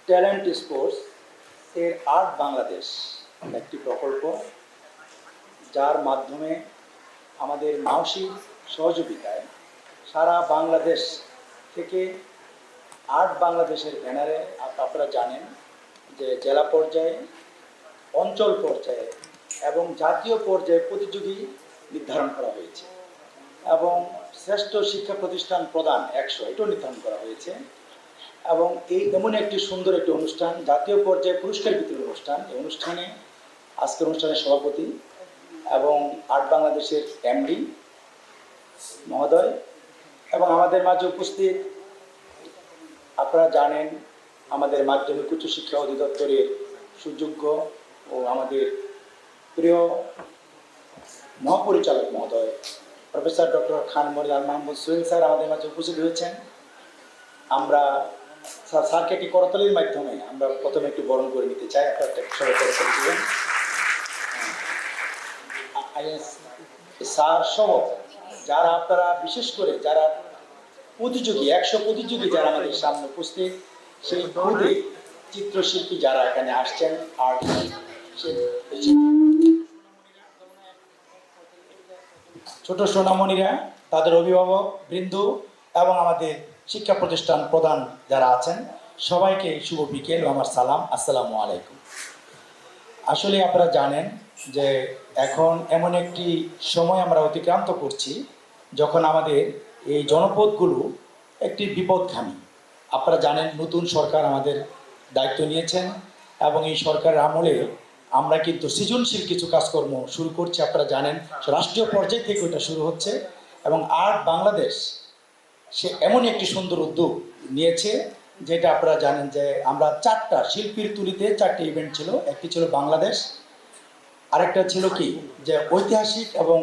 Talent sports এর art Bangladesh একটি প্রকল্প, যার মাধ্যমে আমাদের মাওসির সহযোগিতায় সারা বাংলাদেশ থেকে আর্ট বাংলাদেশের ব্যানারে আপনারা জানেন যে জেলা পর্যায়ে, অঞ্চল পর্যায়ে এবং জাতীয় পর্যায়ে প্রতিযোগী নির্ধারণ করা হয়েছে এবং শ্রেষ্ঠ শিক্ষা প্রতিষ্ঠান প্রদান 100 এটাও নির্ধারণ করা হয়েছে। এবং এই এমন একটি সুন্দর একটি অনুষ্ঠান, জাতীয় পর্যায়ে পুরস্কার বিতরণ অনুষ্ঠান। এই অনুষ্ঠানে আজকের অনুষ্ঠানের সভাপতি এবং আর্ট বাংলাদেশের এমডি মহোদয় এবং আমাদের মাঝে উপস্থিত, আপনারা জানেন আমাদের মাধ্যমিক উচ্চ শিক্ষা অধিদপ্তরের সুযোগ্য ও আমাদের প্রিয় মহাপরিচালক মহোদয় প্রফেসর ডক্টর খান মনির মাহমুদ সোহেল স্যার আমাদের মাঝে উপস্থিত হয়েছেন। আমরা স্যারকে একটি করতালির মাধ্যমে আমরা প্রথমে একটু বরণ করে নিতে চাই। আপনারা একটা সবাই করতালি দিবেন। স্যার সহ যারা আপনারা, বিশেষ করে যারা প্রতিযোগী 100 প্রতিযোগী যারা আমাদের সামনে উপস্থিত, সেই খুদে চিত্রশিল্পী যারা এখানে আসছেন, আর্ট ছোট সোনামণিরা, তাদের অভিভাবক বৃন্দ এবং আমাদের শিক্ষা প্রতিষ্ঠান প্রধান যারা আছেন, সবাইকে শুভ বিকেল ও আমার সালাম, আসসালামু আলাইকুম। আসলে আপনারা জানেন যে এখন এমন একটি সময় আমরা অতিক্রান্ত করছি যখন আমাদের এই জনপদগুলো একটি বিপদগামী। আপনারা জানেন নতুন সরকার আমাদের দায়িত্ব নিয়েছেন এবং এই সরকারের আমলে আমরা কিন্তু সৃজনশীল কিছু কাজকর্ম শুরু করছি। আপনারা জানেন রাষ্ট্রীয় পর্যায় থেকে ওটা শুরু হচ্ছে এবং আর্ট বাংলাদেশ সে এমন একটি সুন্দর উদ্যোগ নিয়েছে, যেটা আপনারা জানেন যে আমরা 4টা শিল্পীর তুলিতে 4টি ইভেন্ট ছিল। একটি ছিল বাংলাদেশ, আরেকটা ছিল কি যে ঐতিহাসিক এবং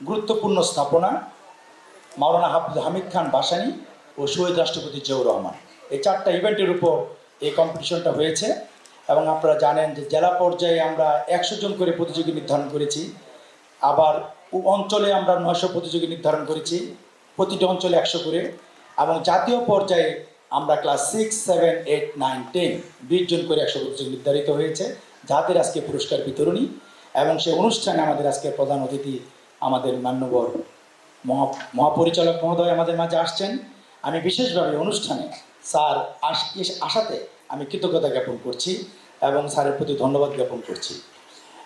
গুরুত্বপূর্ণ স্থাপনা, মাওলানা হামিদ খান ভাসানী ও শহীদ রাষ্ট্রপতি জিয়াউর রহমান। এই 4টা ইভেন্টের উপর এই কম্পিটিশনটা হয়েছে এবং আপনারা জানেন যে জেলা পর্যায়ে আমরা 100 জন করে প্রতিযোগী নির্ধারণ করেছি, আবার অঞ্চলে আমরা 900 প্রতিযোগী নির্ধারণ করেছি, প্রতিটি অঞ্চলে 100 করে, এবং জাতীয় পর্যায়ে আমরা ক্লাস 6, 7, 8, 9, 10 20 জন করে 100 প্রতিযোগী নির্ধারিত হয়েছে, যাদের আজকে পুরস্কার বিতরণী। এবং সেই অনুষ্ঠানে আমাদের আজকে প্রধান অতিথি আমাদের মান্যবর মহাপরিচালক মহোদয় আমাদের মাঝে আসছেন। আমি বিশেষভাবে অনুষ্ঠানে স্যার আসাতে আমি কৃতজ্ঞতা জ্ঞাপন করছি এবং স্যারের প্রতি ধন্যবাদ জ্ঞাপন করছি।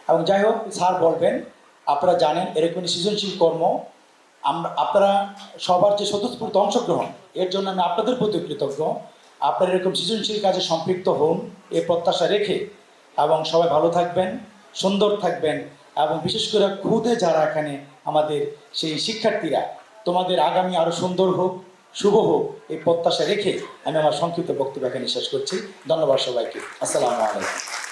এবং যাই হোক, স্যার বলবেন, আপনারা জানেন এরকম সৃজনশীল কর্ম আপনারা সবার যে স্বতঃস্ফূর্ত অংশগ্রহণ, এর জন্য আমি আপনাদের প্রতি কৃতজ্ঞ। আপনারা এরকম সৃজনশীল কাজে সম্পৃক্ত হন এই প্রত্যাশা রেখে, এবং সবাই ভালো থাকবেন, সুন্দর থাকবেন, এবং বিশেষ করে খুদে যারা এখানে আমাদের সেই শিক্ষার্থীরা, তোমাদের আগামী আরও সুন্দর হোক, শুভ হোক, এই প্রত্যাশা রেখে আমি আমার সংক্ষিপ্ত বক্তব্য এখানে শেষ করছি। ধন্যবাদ সবাইকে। আসসালামু আলাইকুম।